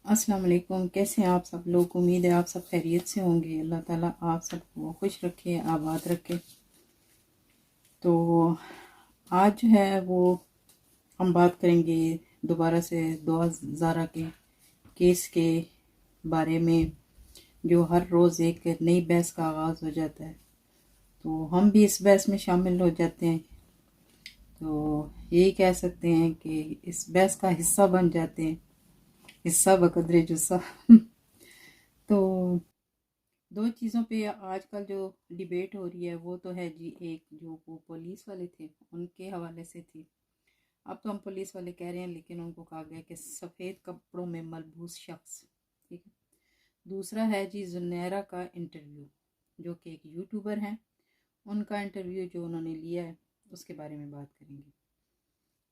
السلام علیکم، کیسے ہیں آپ سب لوگ؟ امید ہے آپ سب خیریت سے ہوں گے۔ اللہ تعالیٰ آپ سب کو خوش رکھے، آباد رکھے۔ تو آج جو ہے وہ ہم بات کریں گے دوبارہ سے دعا زارا کے کیس کے بارے میں، جو ہر روز ایک نئی بحث کا آغاز ہو جاتا ہے، تو ہم بھی اس بحث میں شامل ہو جاتے ہیں۔ تو یہی کہہ سکتے ہیں کہ اس بحث کا حصہ بن جاتے ہیں، حصہ بقدر جسہ۔ تو دو چیزوں پہ آج کل جو ڈیبیٹ ہو رہی ہے وہ تو ہے جی، ایک جو وہ پولیس والے تھے ان کے حوالے سے تھی۔ اب تو ہم پولیس والے کہہ رہے ہیں، لیکن ان کو کہا گیا کہ سفید کپڑوں میں ملبوس شخص، ٹھیک ہے۔ دوسرا ہے جی زنیرہ کا انٹرویو، جو کہ ایک یوٹیوبر ہیں، ان کا انٹرویو جو انہوں نے لیا ہے اس کے بارے میں بات کریں گے۔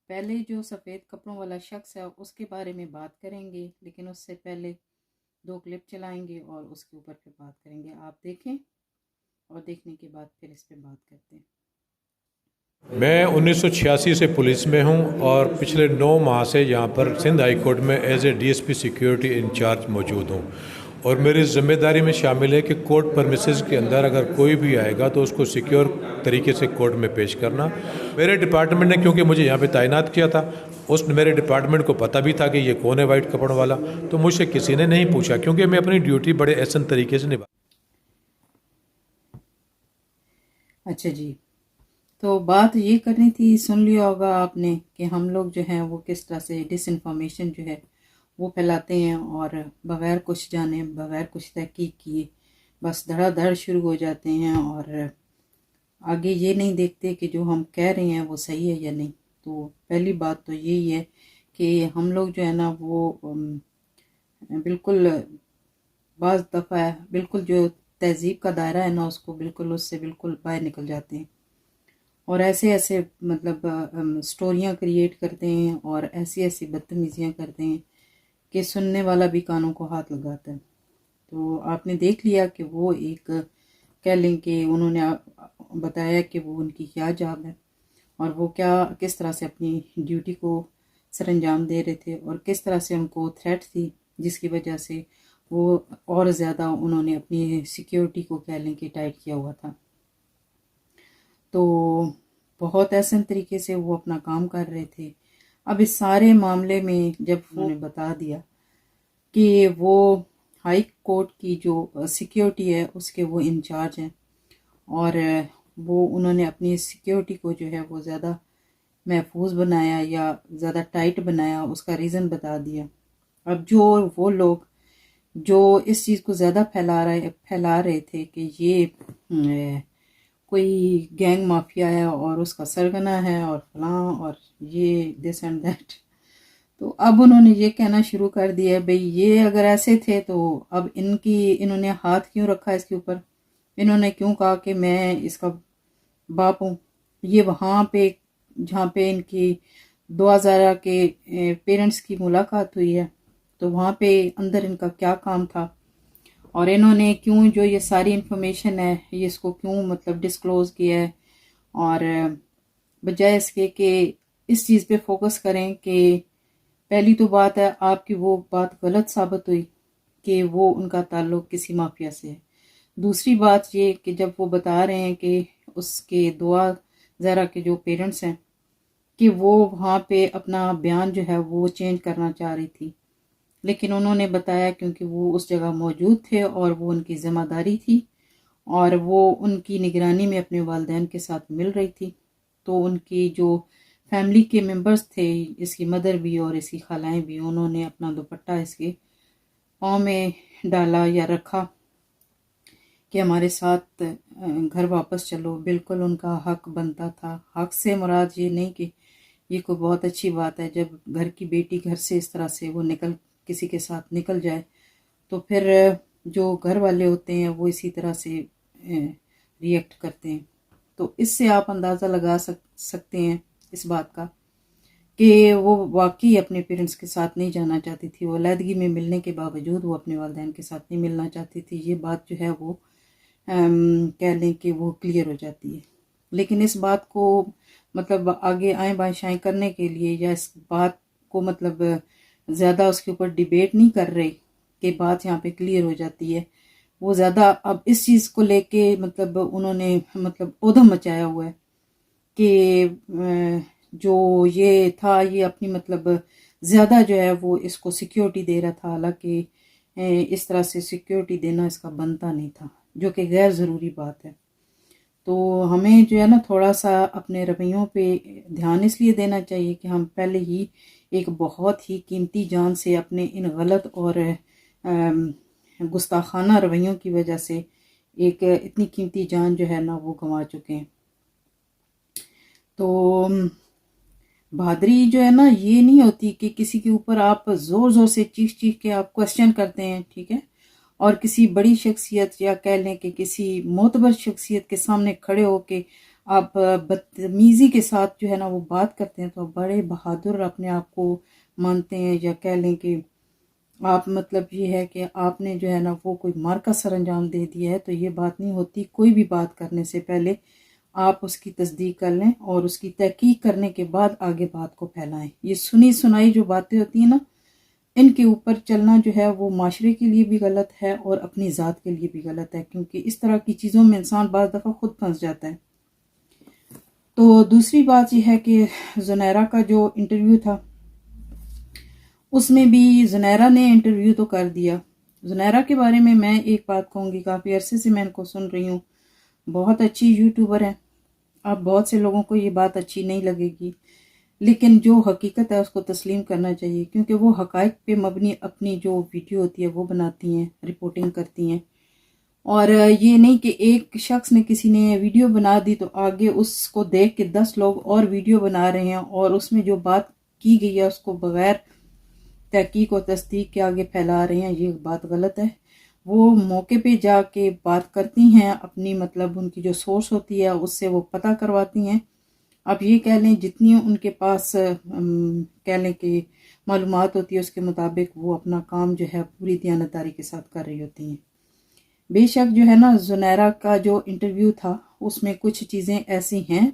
پہلے جو سفید کپڑوں والا شخص ہے اس کے بارے میں بات کریں گے، لیکن اس سے پہلے دو کلپ چلائیں گے اور اس کے اوپر پھر بات کریں گے۔ آپ دیکھیں اور دیکھنے کے بعد پھر اس پہ بات کرتے ہیں۔ میں 1986 سے پولیس میں ہوں اور پچھلے 9 ماہ سے یہاں پر سندھ ہائی کورٹ میں as A D S P security in-charge موجود ہوں، اور میری ذمہ داری میں شامل ہے کہ کورٹ پرمیسز کے اندر اگر کوئی بھی آئے گا تو اس کو سیکیور طریقے سے کورٹ میں پیش کرنا۔ میرے ڈپارٹمنٹ نے کیونکہ مجھے یہاں پہ تعینات کیا تھا، اس میرے ڈپارٹمنٹ کو پتہ بھی تھا کہ یہ کون ہے وائٹ کپڑوں والا، تو مجھ سے کسی نے نہیں پوچھا کیونکہ میں اپنی ڈیوٹی بڑے احسن طریقے سے نبھا۔ اچھا جی، تو بات یہ کرنی تھی، سن لیا ہوگا آپ نے کہ ہم لوگ جو ہیں وہ کس طرح سے ڈس انفارمیشن جو ہے وہ پھیلاتے ہیں، اور بغیر کچھ جانے، بغیر کچھ تحقیق کیے بس دھڑا دھڑ شروع ہو جاتے ہیں، اور آگے یہ نہیں دیکھتے کہ جو ہم کہہ رہے ہیں وہ صحیح ہے یا نہیں۔ تو پہلی بات تو یہی ہے کہ ہم لوگ جو ہے نا وہ بالکل بعض دفعہ بالکل جو تہذیب کا دائرہ ہے نا اس کو بالکل اس سے بالکل باہر نکل جاتے ہیں، اور ایسے ایسے مطلب سٹوریاں کریٹ کرتے ہیں اور ایسی ایسی بدتمیزیاں کرتے ہیں کہ سننے والا بھی کانوں کو ہاتھ لگاتا ہے۔ تو آپ نے دیکھ لیا کہ وہ ایک کہہ لیں کہ انہوں نے بتایا کہ وہ ان کی کیا جاب ہے، اور وہ کس طرح سے اپنی ڈیوٹی کو سر انجام دے رہے تھے، اور کس طرح سے ان کو تھریٹ تھی جس کی وجہ سے وہ اور زیادہ انہوں نے اپنی سیکیورٹی کو کہہ لیں کہ ٹائٹ کیا ہوا تھا۔ تو بہت احسن طریقے سے وہ اپنا کام کر رہے تھے۔ اب اس سارے معاملے میں جب انہوں نے بتا دیا کہ وہ ہائی کورٹ کی جو سیکیورٹی ہے اس کے وہ انچارج ہیں، اور وہ انہوں نے اپنی سیکیورٹی کو جو ہے وہ زیادہ محفوظ بنایا یا زیادہ ٹائٹ بنایا، اس کا ریزن بتا دیا۔ اب جو وہ لوگ جو اس چیز کو زیادہ پھیلا رہے تھے کہ یہ کوئی گینگ مافیا ہے اور اس کا سرغنہ ہے اور فلاں اور یہ دس اینڈ دیٹ، تو اب انہوں نے یہ کہنا شروع کر دیا ہے بھئی یہ اگر ایسے تھے تو اب انہوں نے ہاتھ کیوں رکھا اس کے اوپر، انہوں نے کیوں کہا کہ میں اس کا باپ ہوں۔ یہ وہاں پہ جہاں پہ ان کی دعا زارا کے پیرنٹس کی ملاقات ہوئی ہے، تو وہاں پہ اندر ان کا کیا کام تھا، اور انہوں نے کیوں جو یہ ساری انفارمیشن ہے یہ اس کو کیوں مطلب ڈسکلوز کیا ہے، اور بجائے اس کے کہ اس چیز پہ فوکس کریں کہ پہلی تو بات ہے آپ کی وہ بات غلط ثابت ہوئی کہ وہ ان کا تعلق کسی مافیا سے ہے۔ دوسری بات یہ کہ جب وہ بتا رہے ہیں کہ اس کے دعا زہرا کے جو پیرنٹس ہیں کہ وہ وہاں پہ اپنا بیان جو ہے وہ چینج کرنا چاہ رہی تھی، لیکن انہوں نے بتایا کیونکہ وہ اس جگہ موجود تھے اور وہ ان کی ذمہ داری تھی، اور وہ ان کی نگرانی میں اپنے والدین کے ساتھ مل رہی تھی، تو ان کی جو فیملی کے ممبرز تھے، اس کی مدر بھی اور اس کی خالائیں بھی، انہوں نے اپنا دوپٹہ اس کے پاؤں میں ڈالا یا رکھا کہ ہمارے ساتھ گھر واپس چلو۔ بالکل ان کا حق بنتا تھا۔ حق سے مراد یہ نہیں کہ یہ کوئی بہت اچھی بات ہے جب گھر کی بیٹی گھر سے اس طرح سے وہ کسی کے ساتھ نکل جائے، تو پھر جو گھر والے ہوتے ہیں وہ اسی طرح سے ری ایکٹ کرتے ہیں۔ تو اس سے آپ اندازہ لگا سکتے ہیں اس بات کا کہ وہ واقعی اپنے پیرنٹس کے ساتھ نہیں جانا چاہتی تھی، وہ علیحدگی میں ملنے کے باوجود وہ اپنے والدین کے ساتھ نہیں ملنا چاہتی تھی۔ یہ بات جو ہے وہ کہہ لیں کہ وہ کلیئر ہو جاتی ہے۔ لیکن اس بات کو مطلب آگے آئیں بائیں شائیں کرنے کے لیے، یا اس بات کو مطلب زیادہ اس کے اوپر ڈیبیٹ نہیں کر رہے کہ بات یہاں پہ کلیئر ہو جاتی ہے. وہ زیادہ اب اس چیز کو لے کے مطلب انہوں نے مطلب ادھم مچایا ہوا ہے کہ جو یہ تھا یہ اپنی مطلب زیادہ جو ہے وہ اس کو سیکیورٹی دے رہا تھا، حالانکہ اس طرح سے سیکیورٹی دینا اس کا بنتا نہیں تھا، جو کہ غیر ضروری بات ہے. تو ہمیں جو ہے نا تھوڑا سا اپنے رویوں پہ دھیان اس لیے دینا چاہیے کہ ہم پہلے ہی ایک بہت ہی قیمتی جان سے اپنے ان غلط اور گستاخانہ رویوں کی وجہ سے ایک اتنی قیمتی جان جو ہے نا وہ گنوا چکے ہیں. تو بہادری جو ہے نا یہ نہیں ہوتی کہ کسی کے اوپر آپ زور زور سے چیخ چیخ کے آپ کوسچن کرتے ہیں، ٹھیک ہے، اور کسی بڑی شخصیت یا کہہ لیں کہ کسی معتبر شخصیت کے سامنے کھڑے ہو کے آپ بدتمیزی کے ساتھ جو ہے نا وہ بات کرتے ہیں تو بڑے بہادر اپنے آپ کو مانتے ہیں، یا کہہ لیں کہ آپ مطلب یہ ہے کہ آپ نے جو ہے نا وہ کوئی مارکا سر انجام دے دیا ہے. تو یہ بات نہیں ہوتی. کوئی بھی بات کرنے سے پہلے آپ اس کی تصدیق کر لیں اور اس کی تحقیق کرنے کے بعد آگے بات کو پھیلائیں. یہ سنی سنائی جو باتیں ہوتی ہیں نا، ان کے اوپر چلنا جو ہے وہ معاشرے کے لیے بھی غلط ہے اور اپنی ذات کے لیے بھی غلط ہے، کیونکہ اس طرح کی چیزوں میں انسان بعض دفعہ خود پھنس جاتا ہے. تو دوسری بات یہ ہے کہ زنیرہ کا جو انٹرویو تھا اس میں بھی زنیرہ نے انٹرویو تو کر دیا. زنیرہ کے بارے میں ایک بات کہوں گی، کافی عرصے سے میں ان کو سن رہی ہوں، بہت اچھی یوٹیوبر ہے. اب بہت سے لوگوں کو یہ بات اچھی نہیں لگے گی، لیکن جو حقیقت ہے اس کو تسلیم کرنا چاہیے، کیونکہ وہ حقائق پہ مبنی اپنی جو ویڈیو ہوتی ہے وہ بناتی ہیں، رپورٹنگ کرتی ہیں. اور یہ نہیں کہ ایک شخص نے کسی نے ویڈیو بنا دی تو آگے اس کو دیکھ کے 10 لوگ اور ویڈیو بنا رہے ہیں اور اس میں جو بات کی گئی ہے اس کو بغیر تحقیق و تصدیق کے آگے پھیلا رہے ہیں. یہ بات غلط ہے. وہ موقع پہ جا کے بات کرتی ہیں، اپنی مطلب ان کی جو سورس ہوتی ہے اس سے وہ پتہ کرواتی ہیں. اب یہ کہہ لیں جتنی ان کے پاس کہہ لیں کہ معلومات ہوتی ہے اس کے مطابق وہ اپنا کام جو ہے پوری دیانتداری کے ساتھ کر رہی ہوتی ہیں. بے شک جو ہے نا زنیرہ کا جو انٹرویو تھا اس میں کچھ چیزیں ایسی ہیں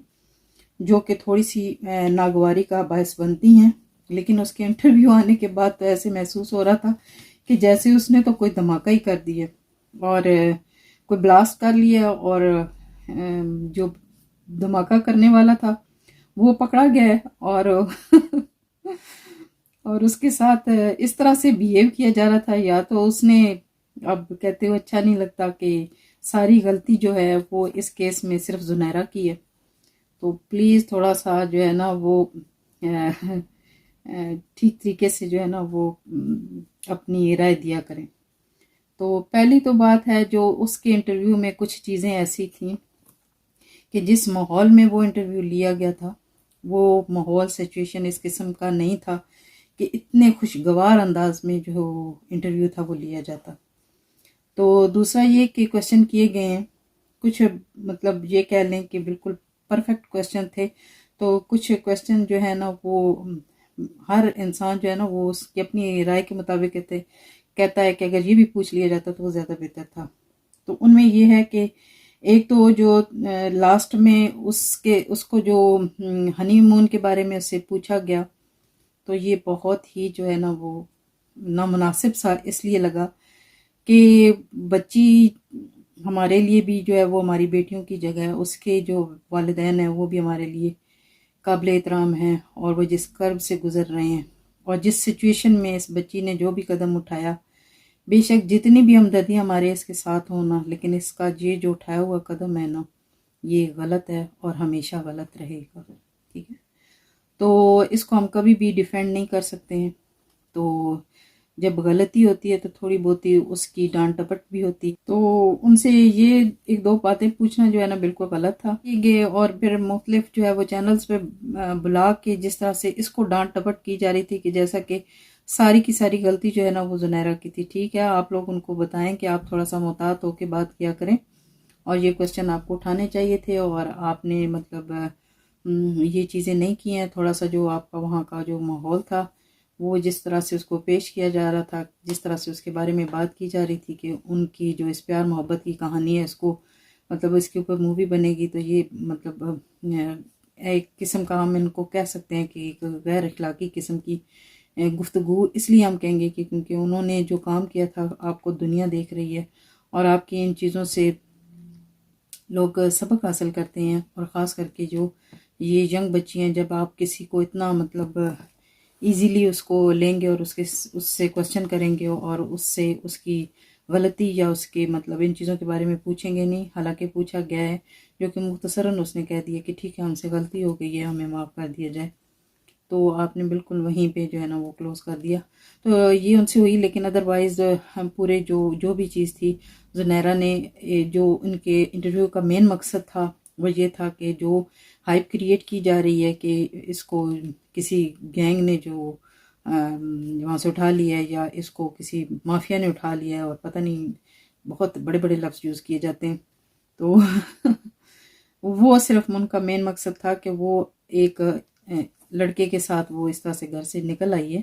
جو کہ تھوڑی سی ناگواری کا باعث بنتی ہیں، لیکن اس کے انٹرویو آنے کے بعد تو ایسے محسوس ہو رہا تھا کہ جیسے اس نے تو کوئی دھماکہ ہی کر دیا اور کوئی بلاسٹ کر لیا، اور جو دھماکہ کرنے والا تھا وہ پکڑا گیا ہے اور اور اس کے ساتھ اس طرح سے بیہیو کیا جا رہا تھا. یا تو اس نے اب کہتے ہوئے اچھا نہیں لگتا کہ ساری غلطی جو ہے وہ اس کیس میں صرف زنیرہ کی ہے. تو پلیز تھوڑا سا جو ہے نا وہ ٹھیک طریقے سے جو ہے نا وہ اپنی رائے دیا کریں. تو پہلی تو بات ہے جو اس کے انٹرویو میں کچھ چیزیں ایسی تھیں کہ جس ماحول میں وہ انٹرویو لیا گیا تھا وہ ماحول سچویشن اس قسم کا نہیں تھا کہ اتنے خوشگوار انداز میں جو انٹرویو تھا وہ لیا جاتا. تو دوسرا یہ کہ کویسچن کیے گئے ہیں کچھ مطلب یہ کہہ لیں کہ بالکل پرفیکٹ کویسچن تھے. تو کچھ کویسچن جو ہے نا وہ ہر انسان جو ہے نا وہ اس کی اپنی رائے کے مطابق کہتا ہے کہ اگر یہ بھی پوچھ لیا جاتا تو وہ زیادہ بہتر تھا. تو ان میں یہ ہے کہ ایک تو جو لاسٹ میں اس کو جو ہنی مون کے بارے میں اس سے پوچھا گیا تو یہ بہت ہی جو ہے نا وہ نامناسب سا اس لیے لگا کہ بچی ہمارے لیے بھی جو ہے وہ ہماری بیٹیوں کی جگہ ہے، اس کے جو والدین ہیں وہ بھی ہمارے لیے قابل احترام ہیں، اور وہ جس کرب سے گزر رہے ہیں اور جس سچویشن میں اس بچی نے جو بھی قدم اٹھایا، بے شک جتنی بھی ہمدردی ہمارے اس کے ساتھ ہونا، لیکن اس کا یہ جو اٹھایا ہوا قدم ہے نا یہ غلط ہے اور ہمیشہ غلط رہے گا. ٹھیک ہے، تو اس کو ہم کبھی بھی ڈیفینڈ نہیں کر سکتے ہیں. تو جب غلطی ہوتی ہے تو تھوڑی بہت ہی اس کی ڈانٹ ٹپٹ بھی ہوتی. تو ان سے یہ ایک دو باتیں پوچھنا جو ہے نا بالکل غلط تھا. اور پھر مختلف جو ہے وہ چینلز پہ بلا کے جس طرح سے اس کو ڈانٹ ٹپٹ کی جا رہی تھی کہ جیسا کہ ساری کی ساری غلطی جو ہے نا وہ زنیرہ کی تھی. ٹھیک ہے، آپ لوگ ان کو بتائیں کہ آپ تھوڑا سا محتاط ہو کے بات کیا کریں اور یہ کویسچن آپ کو اٹھانے چاہیے تھے اور آپ نے مطلب یہ چیزیں نہیں کی ہیں. تھوڑا سا جو آپ کا وہاں کا جو ماحول تھا وہ جس طرح سے اس کو پیش کیا جا رہا تھا، جس طرح سے اس کے بارے میں بات کی جا رہی تھی کہ ان کی جو اس پیار محبت کی کہانی ہے اس کو مطلب اس کے اوپر مووی بنے گی، تو یہ مطلب ایک قسم کا ہم ان کو کہہ سکتے ہیں کہ ایک غیر اخلاقی قسم کی گفتگو اس لیے ہم کہیں گے کہ کیونکہ انہوں نے جو کام کیا تھا آپ کو دنیا دیکھ رہی ہے، اور آپ کی ان چیزوں سے لوگ سبق حاصل کرتے ہیں، اور خاص کر کے جو یہ ینگ بچی ہیں، جب آپ کسی کو اتنا مطلب ایزیلی اس کو لیں گے اور اس سے کوشچن کریں گے اور اس سے اس کی غلطی یا اس کے مطلب ان چیزوں کے بارے میں پوچھیں گے نہیں، حالانکہ پوچھا گیا ہے، جو کہ مختصراً اس نے کہہ دیا کہ ٹھیک ہے ہم سے غلطی ہو گئی ہے، ہمیں معاف کر دیا جائے، تو آپ نے بالکل وہیں پہ جو ہے نا وہ کلوز کر دیا. تو یہ ان سے ہوئی. لیکن ادروائز ہم پورے جو بھی چیز تھی، زنیرہ نے جو ان کے انٹرویو کا مین مقصد تھا وہ یہ تھا کہ جو ہائپ کریٹ کی جا رہی ہے کہ اس کو کسی گینگ نے جو وہاں سے اٹھا لیا ہے، یا اس کو کسی مافیا نے اٹھا لیا ہے، اور پتہ نہیں بہت بڑے بڑے لفظ یوز کیے جاتے ہیں، تو وہ صرف ان کا مین مقصد تھا کہ وہ ایک لڑکے کے ساتھ وہ اس طرح سے گھر سے نکل آئی ہے.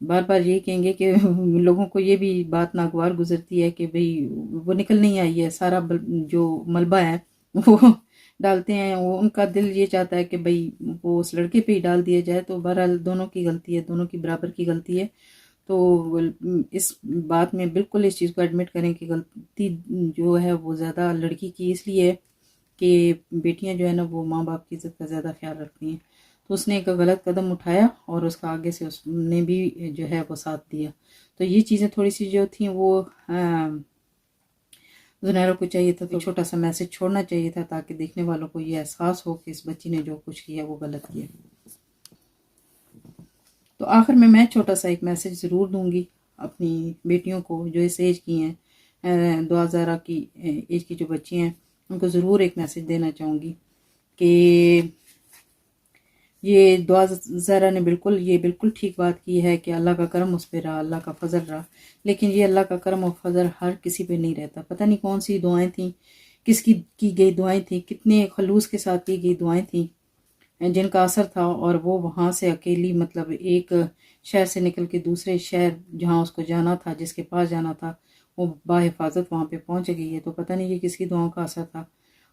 بار بار یہی کہیں گے کہ لوگوں کو یہ بھی بات ناگوار گزرتی ہے کہ بھئی وہ نکل نہیں آئی ہے، سارا جو ملبہ ہے وہ ڈالتے ہیں، وہ ان کا دل یہ چاہتا ہے کہ بھئی وہ اس لڑکے پہ ہی ڈال دیا جائے. تو بہرحال دونوں کی غلطی ہے، دونوں کی برابر کی غلطی ہے. تو اس بات میں بالکل اس چیز کو ایڈمٹ کریں کہ غلطی جو ہے وہ زیادہ لڑکی کی اس لیے ہے کہ بیٹیاں جو ہے نا وہ ماں باپ کی عزت کا زیادہ خیال رکھتی ہیں. تو اس نے ایک غلط قدم اٹھایا اور اس کا آگے سے اس نے بھی جو ہے وہ ساتھ دیا. تو یہ چیزیں تھوڑی سی جو تھیں وہ زنیرہ کو چاہیے تھا تو چھوٹا سا میسج چھوڑنا چاہیے تھا، تاکہ دیکھنے والوں کو یہ احساس ہو کہ اس بچی نے جو کچھ کیا وہ غلط کیا. تو آخر میں چھوٹا سا ایک میسج ضرور دوں گی اپنی بیٹیوں کو جو اس ایج کی ہیں، 2000 کی ایج کی جو بچی ہیں، ان کو ضرور ایک میسج دینا چاہوں گی کہ یہ دعا زہرا نے بالکل ٹھیک بات کی ہے کہ اللہ کا کرم اس پہ رہا، اللہ کا فضل رہا. لیکن یہ اللہ کا کرم اور فضل ہر کسی پہ نہیں رہتا. پتہ نہیں کون سی دعائیں تھیں، کس کی گئی دعائیں تھیں، کتنے خلوص کے ساتھ کی گئی دعائیں تھیں جن کا اثر تھا، اور وہ وہاں سے اکیلی مطلب ایک شہر سے نکل کے دوسرے شہر جہاں اس کو جانا تھا، جس کے پاس جانا تھا، وہ باحفاظت وہاں پہ پہنچ گئی ہے. تو پتہ نہیں یہ کس کی دعاؤں کا اثر تھا.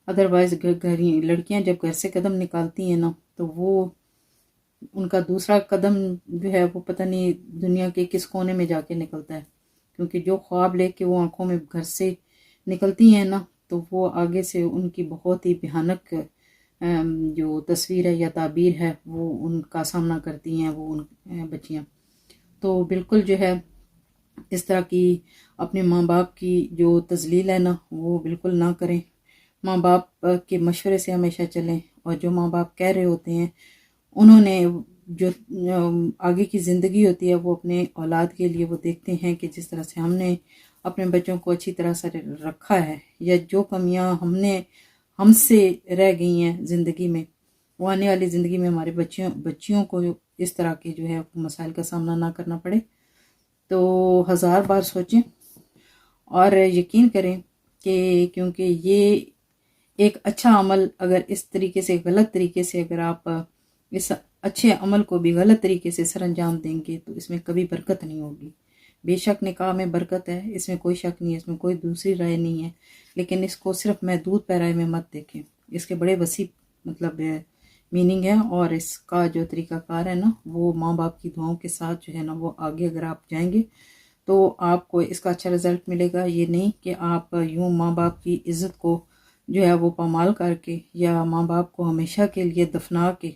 ادروائز لڑکیاں جب گھر سے قدم نکالتی ہیں نا، تو وہ ان کا دوسرا قدم جو ہے وہ پتہ نہیں دنیا کے کس کونے میں جا کے نکلتا ہے. کیونکہ جو خواب لے کے وہ آنکھوں میں گھر سے نکلتی ہیں نا، تو وہ آگے سے ان کی بہت ہی بھیانک جو تصویر ہے یا تعبیر ہے وہ ان کا سامنا کرتی ہیں وہ ان بچیاں. تو بالکل جو ہے اس طرح کی اپنے ماں باپ کی جو تذلیل ہے نا وہ بالکل نہ کریں. ماں باپ کے مشورے سے ہمیشہ چلیں، اور جو ماں باپ کہہ رہے ہوتے ہیں انہوں نے جو آگے کی زندگی ہوتی ہے وہ اپنے اولاد کے لیے وہ دیکھتے ہیں کہ جس طرح سے ہم نے اپنے بچوں کو اچھی طرح سے رکھا ہے، یا جو کمیاں ہم سے رہ گئی ہیں زندگی میں، وہ آنے والی زندگی میں ہمارے بچیوں کو اس طرح کے جو ہے مسائل کا سامنا نہ کرنا پڑے. تو 1000 بار سوچیں اور یقین کریں کہ کیونکہ یہ ایک اچھا عمل اگر اس طریقے سے غلط طریقے سے اگر آپ اس اچھے عمل کو بھی غلط طریقے سے سر انجام دیں گے تو اس میں کبھی برکت نہیں ہوگی. بے شک نکاح میں برکت ہے، اس میں کوئی شک نہیں ہے، اس میں کوئی دوسری رائے نہیں ہے، لیکن اس کو صرف محدود پیرائے میں مت دیکھیں. اس کے بڑے وسیع مطلب میننگ ہے، اور اس کا جو طریقہ کار ہے نا وہ ماں باپ کی دعاؤں کے ساتھ جو ہے نا وہ آگے اگر آپ جائیں گے تو آپ کو اس کا اچھا رزلٹ ملے گا. یہ نہیں کہ آپ یوں ماں باپ کی عزت کو جو ہے وہ پامال کر کے یا ماں باپ کو ہمیشہ کے لیے دفنا کے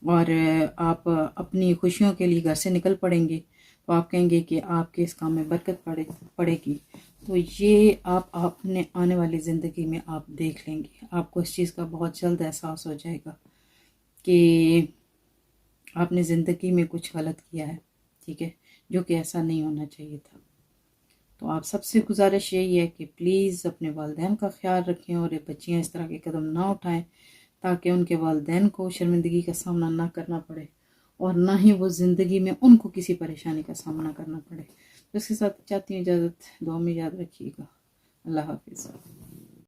اور آپ اپنی خوشیوں کے لیے گھر سے نکل پڑیں گے، تو آپ کہیں گے کہ آپ کے اس کام میں برکت پڑے گی. تو یہ آپ اپنے آنے والی زندگی میں آپ دیکھ لیں گے. آپ کو اس چیز کا بہت جلد احساس ہو جائے گا کہ آپ نے زندگی میں کچھ غلط کیا ہے، ٹھیک ہے، جو کہ ایسا نہیں ہونا چاہیے تھا. تو آپ سب سے گزارش یہی ہے کہ پلیز اپنے والدین کا خیال رکھیں اور یہ بچیاں اس طرح کے قدم نہ اٹھائیں تاکہ ان کے والدین کو شرمندگی کا سامنا نہ کرنا پڑے اور نہ ہی وہ زندگی میں ان کو کسی پریشانی کا سامنا کرنا پڑے. تو اس کے ساتھ چاہتی ہوں اجازت، دعا میں یاد رکھیے گا. اللہ حافظ.